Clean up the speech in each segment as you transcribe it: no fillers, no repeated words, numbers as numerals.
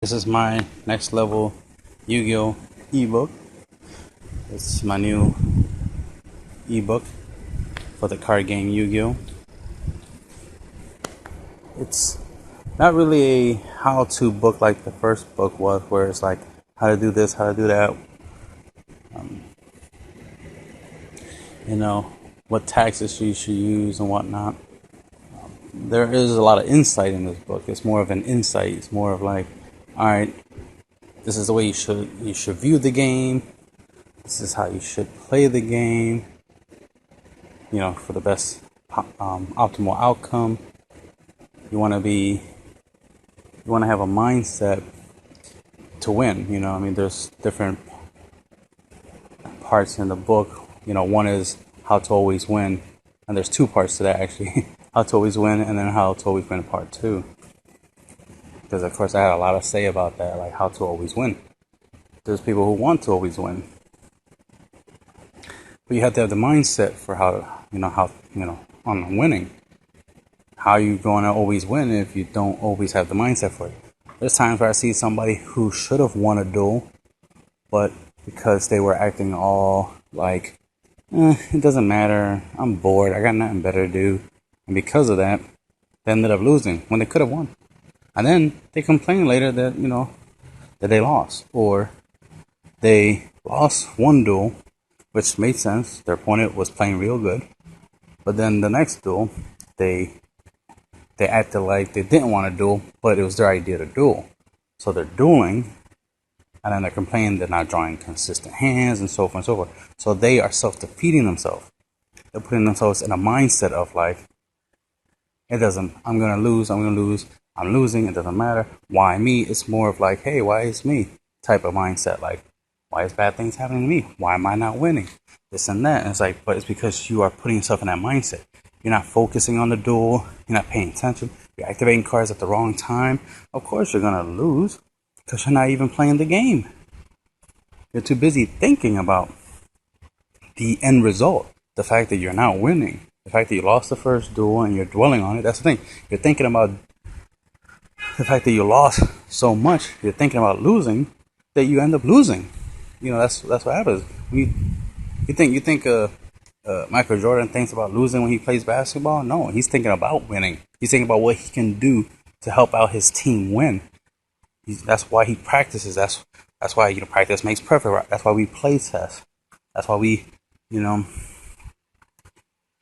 This is my next level Yu-Gi-Oh ebook. It's my new ebook for the card game Yu-Gi-Oh. It's not really a how-to book like the first book was, where it's like how to do this, how to do that, what taxes you should use and whatnot. There is a lot of insight in this book. It's more of an insight. It's more of like, all right, this is the way you should view the game. This is how you should play the game, for the best optimal outcome. You want to have a mindset to win. There's different parts in the book. One is how to always win, and there's two parts to that actually. How to always win, and then how to always win part 2. Because of course I had a lot to say about that, like how to always win. There's people who want to always win, but you have to have the mindset for on winning. How are you going to always win if you don't always have the mindset for it? There's times where I see somebody who should have won a duel, but because they were acting all like, it doesn't matter, I'm bored, I got nothing better to do, and because of that, they ended up losing when they could have won. And then they complain later that, that they lost, or they lost one duel, which made sense. Their opponent was playing real good, but then the next duel, they acted like they didn't want to duel, but it was their idea to duel. So they're dueling, and then they're complaining they're not drawing consistent hands, and so forth and so forth. So they are self-defeating themselves. They're putting themselves in a mindset of like, I'm going to lose, I'm losing, it doesn't matter. Why me? It's more of like, hey, why is me? Type of mindset. Like, why is bad things happening to me? Why am I not winning? This and that. And it's like, but it's because you are putting yourself in that mindset. You're not focusing on the duel. You're not paying attention. You're activating cards at the wrong time. Of course you're going to lose because you're not even playing the game. You're too busy thinking about the end result. The fact that you're not winning. The fact that you lost the first duel and you're dwelling on it. That's the thing. You're thinking about the fact that you lost so much. You're thinking about losing that you end up losing. That's what happens. You think Michael Jordan thinks about losing when he plays basketball? No, he's thinking about winning. He's thinking about what he can do to help out his team win. That's why he practices. That's why practice makes perfect. Right? That's why we play test. That's why we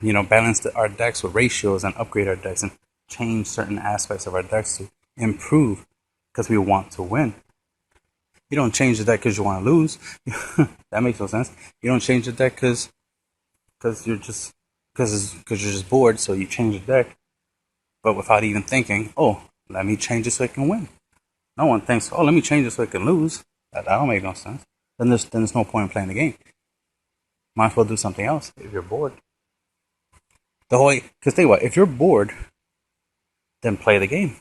balance our decks with ratios and upgrade our decks and change certain aspects of our decks to improve because we want to win. You don't change the deck because you want to lose. That makes no sense. You don't change the deck because you're just bored, so you change the deck, but without even thinking, oh, let me change it so I can win. No one thinks, oh, let me change it so I can lose. That don't make no sense. Then there's no point in playing the game. Might as well do something else if you're bored. Because think about it, if you're bored, then play the game.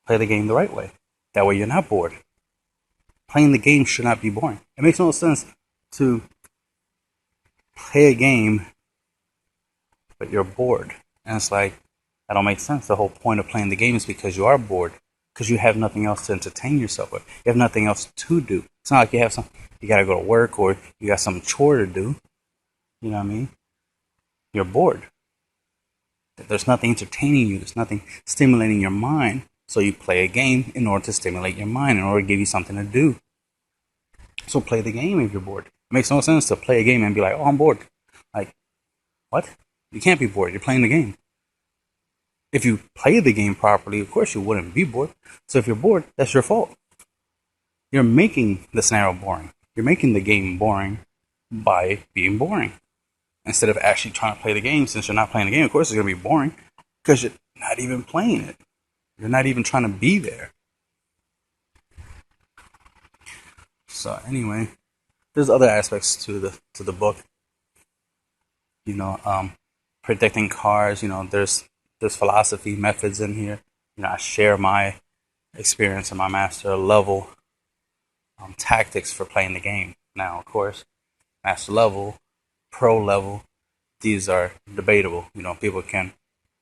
Play the game the right way. That way you're not bored. Playing the game should not be boring. It makes no sense to play a game, but you're bored. And it's like, that don't make sense. The whole point of playing the game is because you are bored. Because you have nothing else to entertain yourself with. You have nothing else to do. It's not like you gotta go to work or you got some chore to do. You know what I mean? You're bored. There's nothing entertaining you. There's nothing stimulating your mind. So you play a game in order to stimulate your mind, in order to give you something to do. So play the game if you're bored. It makes no sense to play a game and be like, oh, I'm bored. Like, what? You can't be bored. You're playing the game. If you play the game properly, of course you wouldn't be bored. So if you're bored, that's your fault. You're making the scenario boring. You're making the game boring by being boring. Instead of actually trying to play the game, since you're not playing the game, of course it's going to be boring because you're not even playing it. You're not even trying to be there. So anyway, there's other aspects to the book. Predicting cards. There's philosophy, methods in here. I share my experience and my master level tactics for playing the game. Now, of course, master level, pro level, these are debatable. People can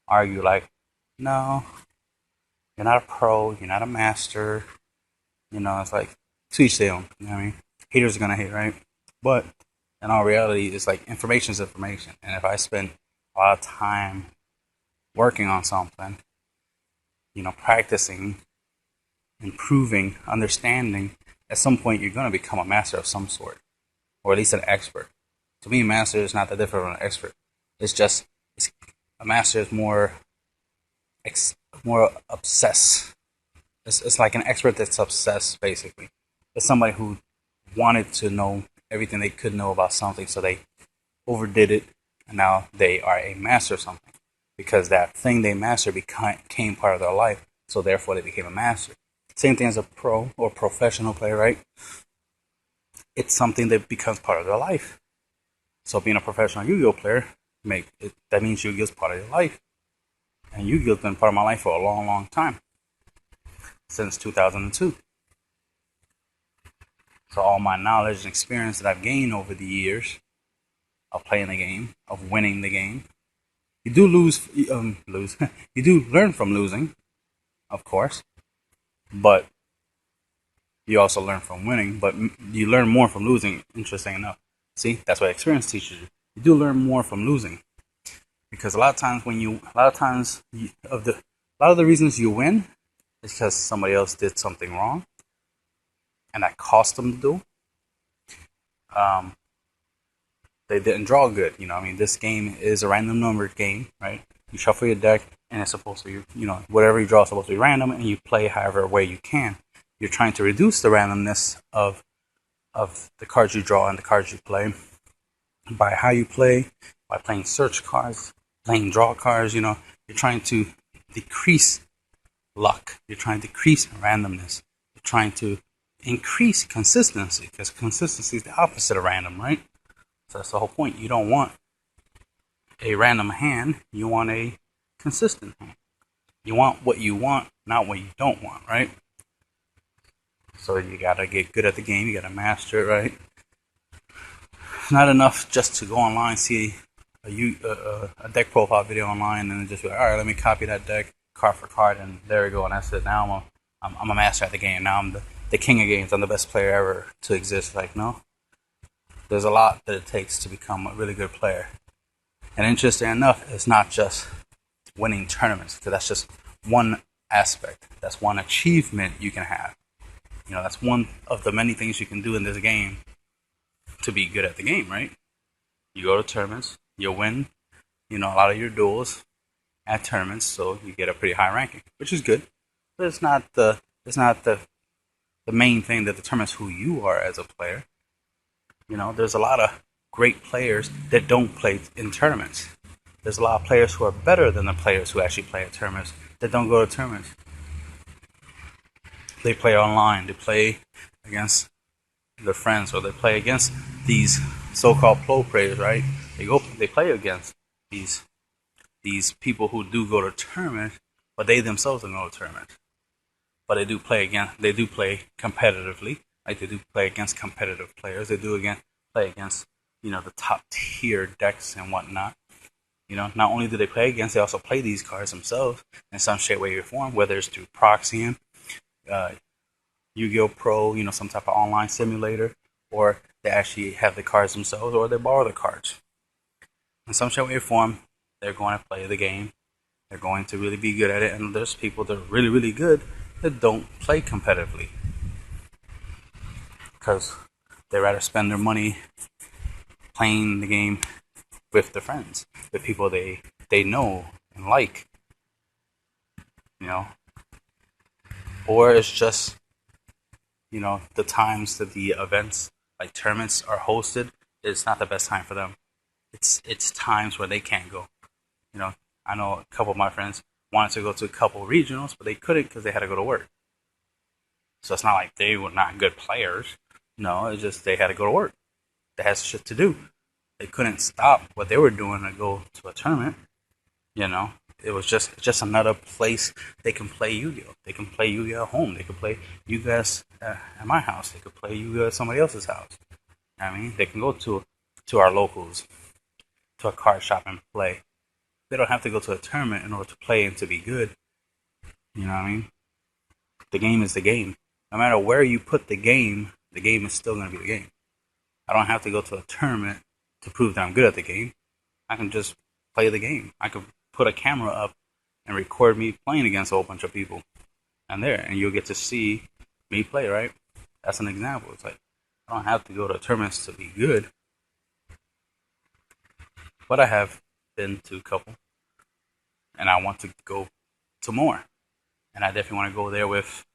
argue like, no, you're not a pro, you're not a master, You know, it's like to each their own. You know what I mean? Haters are gonna hate, right? But in all reality, it's like information is information. And if I spend a lot of time working on something, you know, practicing, improving, understanding, at some point you're gonna become a master of some sort, or at least an expert. To me, master is not that different from an expert. It's just a master is more obsessed. It's like an expert that's obsessed, basically. It's somebody who wanted to know everything they could know about something, so they overdid it, and now they are a master of something. Because that thing they mastered became part of their life, so therefore they became a master. Same thing as a pro or professional player, right? It's something that becomes part of their life. So being a professional Yu-Gi-Oh player, that means Yu-Gi-Oh is part of your life. And Yu-Gi-Oh's been part of my life for a long, long time. Since 2002. So all my knowledge and experience that I've gained over the years of playing the game, of winning the game, you do lose. You do learn from losing, of course, but you also learn from winning. But you learn more from losing. Interesting enough. See, that's what experience teaches you. You do learn more from losing, because a lot of the reasons you win is because somebody else did something wrong, and that cost them to do. They didn't draw good. You know, I mean, this game is a random numbered game, right? You shuffle your deck, and it's supposed to be, you know, whatever you draw is supposed to be random, and you play however way you can. You're trying to reduce the randomness of the cards you draw and the cards you play by how you play, by playing search cards, playing draw cards. You know, you're trying to decrease luck. You're trying to decrease randomness. You're trying to increase consistency, because consistency is the opposite of random, right? So that's the whole point. You don't want a random hand. You want a consistent hand. You want what you want, not what you don't want, right? So you gotta get good at the game. You gotta master it, right? It's not enough just to go online, see a deck profile video online, and just be like, all right, let me copy that deck card for card, and there we go. And that's it. Now I'm a master at the game. Now I'm the king of games. I'm the best player ever to exist. Like, no. There's a lot that it takes to become a really good player. And interesting enough, it's not just winning tournaments, because that's just one aspect. That's one achievement you can have. You know, that's one of the many things you can do in this game to be good at the game, right? You go to tournaments, you win, you know, a lot of your duels at tournaments, so you get a pretty high ranking, which is good. But it's not the main thing that determines who you are as a player. You know, there's a lot of great players that don't play in tournaments. There's a lot of players who are better than the players who actually play at tournaments that don't go to tournaments. They play online. They play against their friends, or they play against these so-called pro players, right? They play against these people who do go to tournaments, but they themselves don't go to tournaments. But they do play competitively. Like, they do play against competitive players. They do play against, you know, the top tier decks and whatnot. You know, not only do they play against, they also play these cards themselves in some shape, way, or form, whether it's through proxying, Yu-Gi-Oh! Pro, you know, some type of online simulator, or they actually have the cards themselves, or they borrow the cards. In some shape, way, or form, they're going to play the game. They're going to really be good at it, and there's people that are really, really good that don't play competitively, because they rather spend their money playing the game with their friends, with people they know and like, you know. Or it's just, you know, the times that the events, like tournaments, are hosted, it's not the best time for them. It's times where they can't go. You know, I know a couple of my friends wanted to go to a couple regionals, but they couldn't because they had to go to work. So it's not like they were not good players. No, it's just they had to go to work. They had shit to do. They couldn't stop what they were doing to go to a tournament. You know, it was just another place they can play Yu-Gi-Oh. They can play Yu-Gi-Oh at home. They can play Yu-Gi-Oh at my house. They could play Yu-Gi-Oh at somebody else's house. I mean, they can go to our locals, to a card shop, and play. They don't have to go to a tournament in order to play and to be good. You know what I mean? The game is the game. no matter where you put the game is still going to be the game. I don't have to go to a tournament to prove that I'm good at the game. I can just play the game. I could put a camera up and record me playing against a whole bunch of people, and you'll get to see me play, right? That's an example. It's like, I don't have to go to tournaments to be good, but I have been to a couple, and I want to go to more. And I definitely want to go there with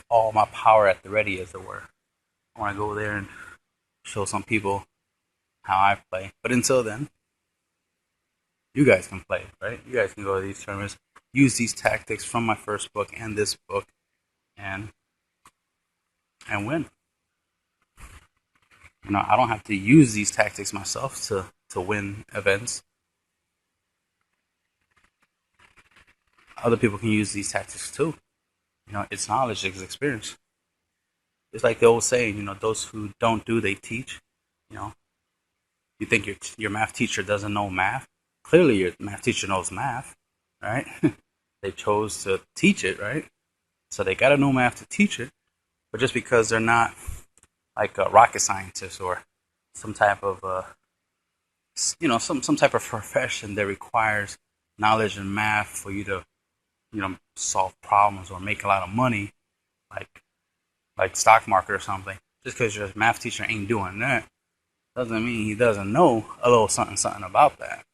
all my power at the ready, as it were. I want to go there and show some people how I play. But until then, you guys can play, right? You guys can go to these tournaments, use these tactics from my first book and this book, and win. I don't have to use these tactics myself to win events. Other people can use these tactics too. It's knowledge, it's experience. It's like the old saying, those who don't do, they teach. You think your math teacher doesn't know math? Clearly, your math teacher knows math, right? They chose to teach it, right? So they got to know math to teach it. But just because they're not like a rocket scientist or some type of some type of profession that requires knowledge in math for you to solve problems or make a lot of money, like stock market or something. Just because your math teacher ain't doing that doesn't mean he doesn't know a little something about that.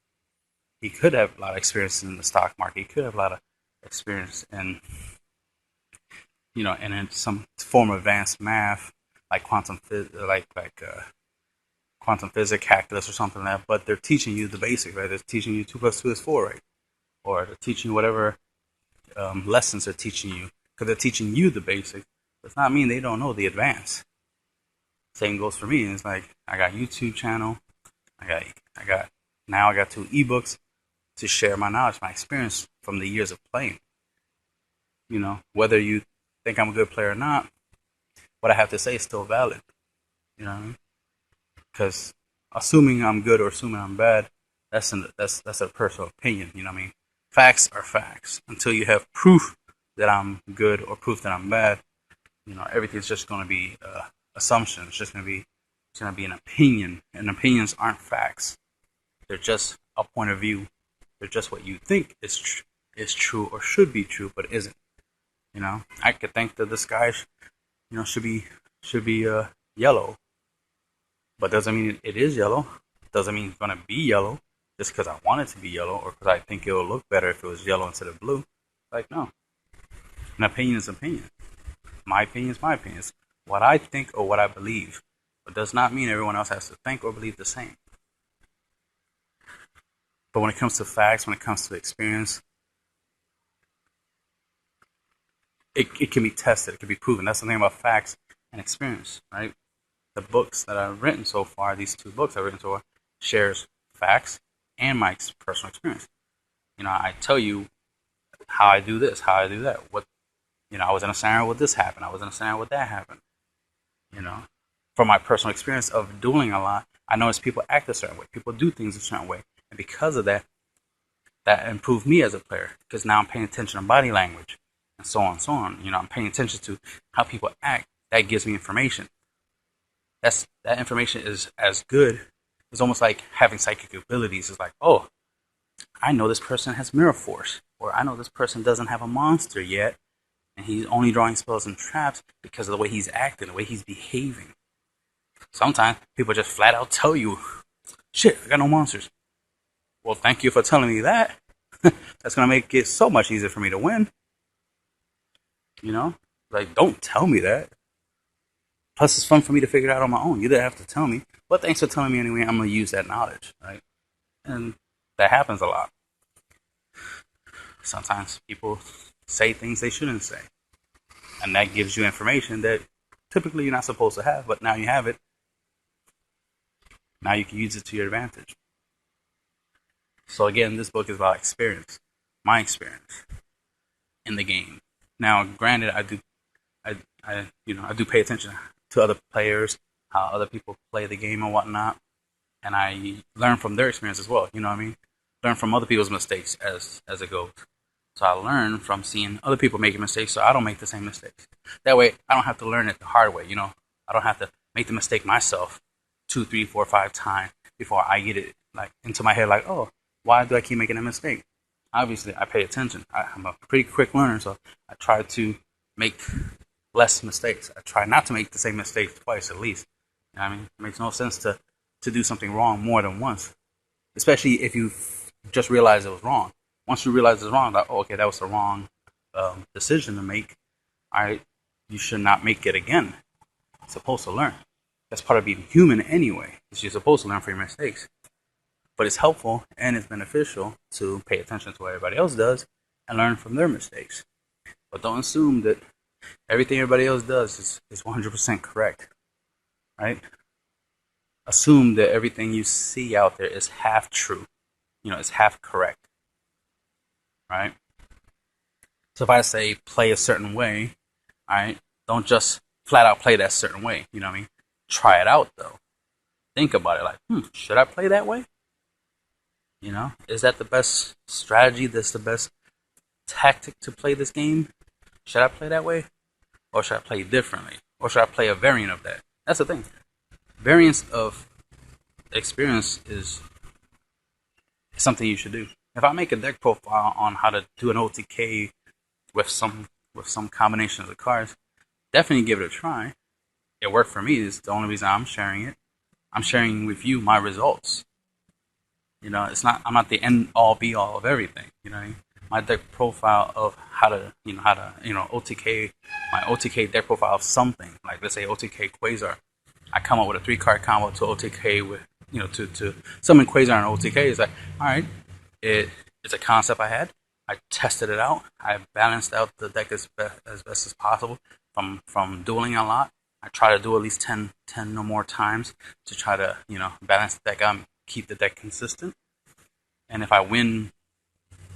He could have a lot of experience in the stock market. He could have a lot of experience in in some form of advanced math, like quantum physics, calculus, or something like that. But they're teaching you the basics, right? They're teaching you 2 + 2 is 4, right? Or they're teaching you whatever lessons they're teaching you, because they're teaching you the basics. Does not mean they don't know the advanced. Same goes for me. It's like I got YouTube channel. I got 2 eBooks to share my knowledge, my experience from the years of playing. Whether you think I'm a good player or not, what I have to say is still valid. You know what I mean? Because assuming I'm good or assuming I'm bad, that's a personal opinion. You know what I mean? Facts are facts. Until you have proof that I'm good or proof that I'm bad, everything's just going to be assumption. It's just going to be an opinion, and opinions aren't facts. They're just a point of view. They're just what you think is true or should be true, but isn't. I could think that the sky, should be yellow, but doesn't mean it is yellow. Doesn't mean it's going to be yellow just because I want it to be yellow or because I think it will look better if it was yellow instead of blue. Like, no. An opinion is an opinion. My opinion is my opinion. It's what I think or what I believe. But does not mean everyone else has to think or believe the same. But when it comes to facts, when it comes to experience, it can be tested. It can be proven. That's the thing about facts and experience, right? The books that I've written so far, these 2 books I've written so far, shares facts and my personal experience. I tell you how I do this, how I do that. I was in a scenario where this happened. I was in a scenario where that happened. From my personal experience of dueling a lot, I notice people act a certain way. People do things a certain way. And because of that, that improved me as a player. Because now I'm paying attention to body language and so on and so on. I'm paying attention to how people act. That gives me information. That information is as good. It's almost like having psychic abilities. It's like, oh, I know this person has mirror force. Or I know this person doesn't have a monster yet. And he's only drawing spells and traps because of the way he's acting, the way he's behaving. Sometimes people just flat out tell you, shit, I got no monsters. Well, thank you for telling me that. That's going to make it so much easier for me to win. Like, don't tell me that. Plus, it's fun for me to figure it out on my own. You didn't have to tell me. But thanks for telling me anyway. I'm going to use that knowledge, right? And that happens a lot. Sometimes people say things they shouldn't say. And that gives you information that typically you're not supposed to have, but now you have it. Now you can use it to your advantage. So again, this book is about experience. My experience in the game. Now, granted, I do pay attention to other players, how other people play the game and whatnot. And I learn from their experience as well, you know what I mean? Learn from other people's mistakes as it goes. So I learn from seeing other people making mistakes, so I don't make the same mistakes. That way, I don't have to learn it the hard way. I don't have to make the mistake myself 2, 3, 4, 5 times before I get it like into my head. Like, oh, why do I keep making a mistake? Obviously, I pay attention. I'm a pretty quick learner, so I try to make less mistakes. I try not to make the same mistake twice at least. You know what I mean? It makes no sense to do something wrong more than once, especially if you just realize it was wrong. Once you realize it's wrong, like, oh, okay, that was the wrong decision to make. All right, you should not make it again. You're supposed to learn. That's part of being human anyway. You're supposed to learn from your mistakes. But it's helpful and it's beneficial to pay attention to what everybody else does and learn from their mistakes. But don't assume that everything everybody else does is 100% correct, right? Assume that everything you see out there is half true. It's half correct, right? So if I say play a certain way, all right, don't just flat out play that certain way. You know what I mean? Try it out though. Think about it like, should I play that way? Is that the best strategy? That's the best tactic to play this game? Should I play that way? Or should I play differently? Or should I play a variant of that? That's the thing. Variance of experience is something you should do. If I make a deck profile on how to do an OTK with some combinations of cards, definitely give it a try. It worked for me. It's the only reason I'm sharing it. I'm sharing with you my results. I'm not the end all be all of everything. My deck profile of how to OTK, my OTK deck profile of something, like let's say OTK Quasar. I come up with a 3-card combo to OTK with, to summon Quasar and OTK. It's like, all right, it's a concept I had. I tested it out. I balanced out the deck as best as possible from dueling a lot. I try to do at least 10 or more times to try to, balance the deck out and keep the deck consistent. And if I win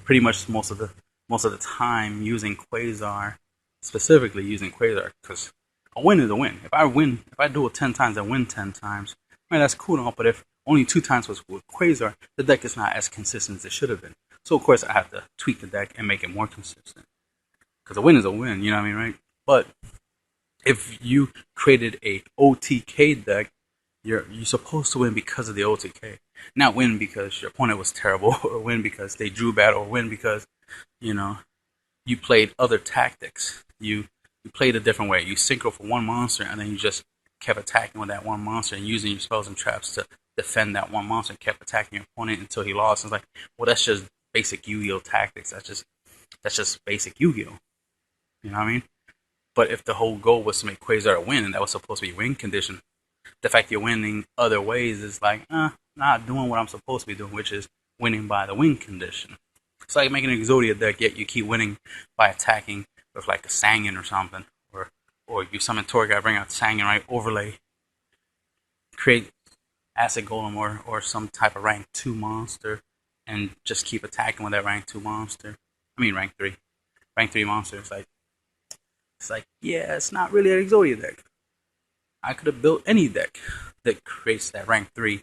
pretty much most of the time using Quasar, specifically using Quasar, because a win is a win. If I duel 10 times and win 10 times, man, that's cool and all, but if only 2 times was with Quasar, the deck is not as consistent as it should have been. So, of course, I have to tweak the deck and make it more consistent. Because a win is a win, you know what I mean, right? But if you created a OTK deck, you're supposed to win because of the OTK. Not win because your opponent was terrible, or win because they drew bad, or win because, you played other tactics. You played a different way. You synchro for one monster, and then you just kept attacking with that one monster and using your spells and traps to defend that one monster and kept attacking your opponent until he lost. It's like, well, that's just basic Yu-Gi-Oh tactics. That's just basic Yu-Gi-Oh. You know what I mean? But if the whole goal was to make Quasar a win, and that was supposed to be a win condition, the fact you're winning other ways is like, not doing what I'm supposed to be doing, which is winning by the win condition. It's like making an Exodia deck, yet you keep winning by attacking with like a Sangen or something, or you summon Torga, bring out Sangen, right? Overlay, create Acid Golem or some type of rank 2 monster, and just keep attacking with that rank 2 monster. I mean rank 3 monster. It's like, yeah, it's not really an Exodia deck. I could have built any deck that creates that rank 3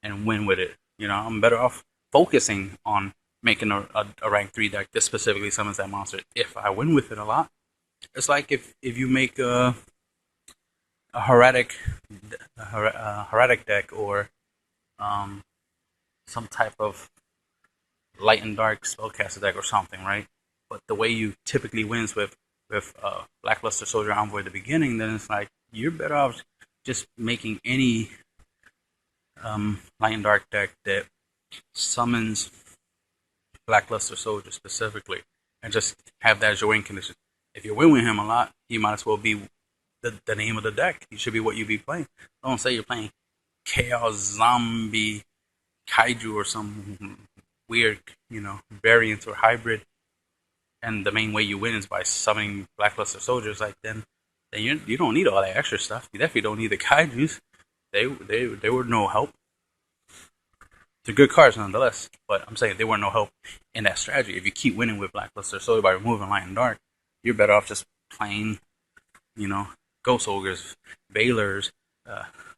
and win with it. I'm better off focusing on making a rank 3 deck that specifically summons that monster if I win with it a lot. It's like if you make a Heretic deck or some type of light and dark spellcaster deck or something, right? But the way you typically wins with Blackluster Soldier Envoy at the beginning, then it's like you're better off just making any light and dark deck that summons Blackluster Soldier specifically, and just have that as your win condition. If you win with him a lot, he might as well be the name of the deck. He should be what you be playing. Don't say you're playing Chaos Zombie Kaiju or some weird, variant or hybrid, and the main way you win is by summoning Blackluster Soldiers. Like then you don't need all that extra stuff. You definitely don't need the Kaijus. They were no help. They're good cards nonetheless, but I'm saying they were no help in that strategy. If you keep winning with Blackluster Soldier by removing Light and Dark, you're better off just playing, Ghost Ogres, Veilers,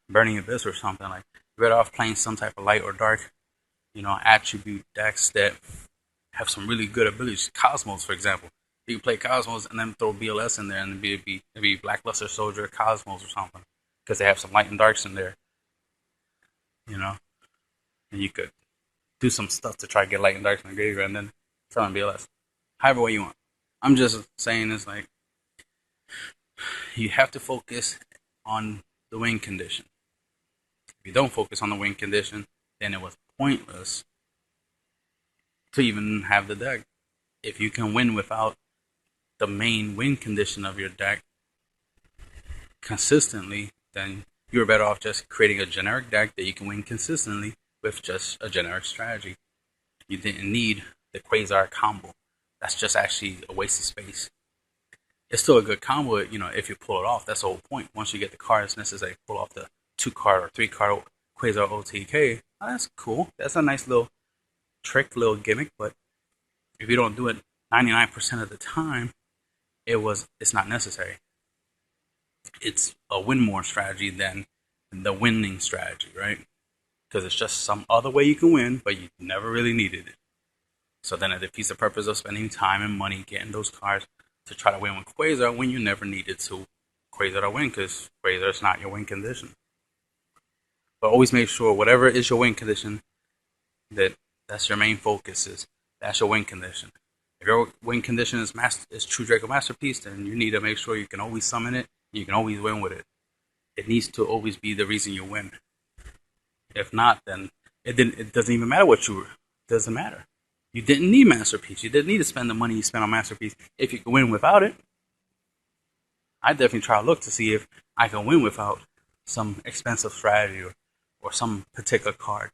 Burning Abyss or something. Like, you're better off playing some type of light or dark, attribute decks that have some really good abilities. Cosmos, for example. You can play Cosmos and then throw BLS in there, and it'd be Blackluster Soldier Cosmos or something, because they have some light and darks in there, you know. And you could do some stuff to try to get light and darks in the graveyard, and then sell on BLS. However way you want. I'm just saying it's like you have to focus on the win condition. If you don't focus on the win condition, then it was pointless to even have the deck. If you can win without the main win condition of your deck consistently, then you're better off just creating a generic deck that you can win consistently with just a generic strategy. You didn't need the Quasar combo. That's just actually a waste of space. It's still a good combo, if you pull it off. That's the whole point. Once you get the cards necessary to pull off the 2-card or 3-card Quasar OTK, that's cool. That's a nice little trick, little gimmick, but if you don't do it 99% of the time, it's not necessary. It's a win more strategy than the winning strategy, right? Because it's just some other way you can win, but you never really needed it. So then it defeats the purpose of spending time and money getting those cards to try to win with Quasar when you never needed to Quasar to win, because Quasar is not your win condition. But always make sure whatever is your win condition, that's your main focus. That's your win condition. If your win condition is True Draco Masterpiece, then you need to make sure you can always summon it and you can always win with it. It needs to always be the reason you win. If not, then it doesn't even matter doesn't matter. You didn't need Masterpiece. You didn't need to spend the money you spent on Masterpiece if you could win without it. I definitely try to look to see if I can win without some expensive strategy or some particular card.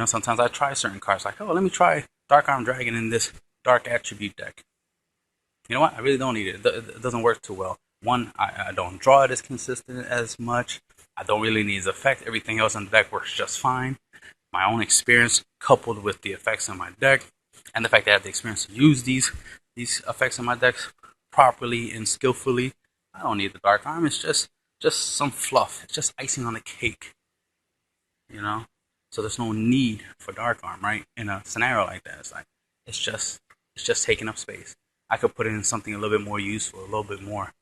Sometimes I try certain cards, like, let me try Dark Arm Dragon in this Dark Attribute deck. You know what? I really don't need it. It doesn't work too well. One, I don't draw it as consistent as much. I don't really need its effect. Everything else in the deck works just fine. My own experience coupled with the effects in my deck, and the fact that I have the experience to use these effects in my decks properly and skillfully, I don't need the Dark Arm. It's just some fluff. It's just icing on the cake. So there's no need for Dark Arm, right? In a scenario like that, it's just taking up space. I could put it in something a little bit more useful, a little bit more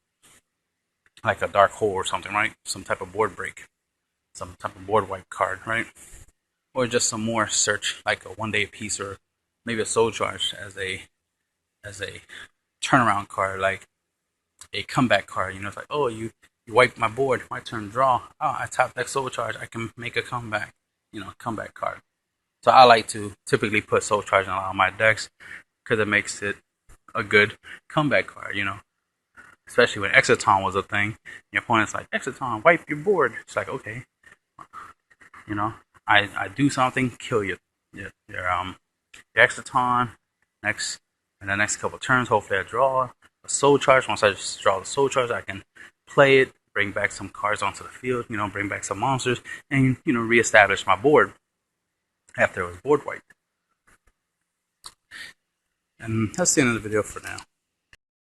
like a Dark Hole or something, right? Some type of board break, some type of board wipe card, right? Or just some more search, like a 1-day piece, or maybe a Soul Charge as a turnaround card, like a comeback card. It's like, you wiped my board, my turn, draw. I tap that Soul Charge, I can make a comeback. Comeback card. So I like to typically put Soul Charge in a lot of my decks because it makes it a good comeback card. Especially when Exciton was a thing. Your opponent's like, Exciton, wipe your board. It's like, okay, I do something, kill your Exciton. In the next couple turns, hopefully I draw a Soul Charge. Once I just draw the Soul Charge, I can play it, bring back some cards onto the field, bring back some monsters, and, reestablish my board after it was board wiped. And that's the end of the video for now.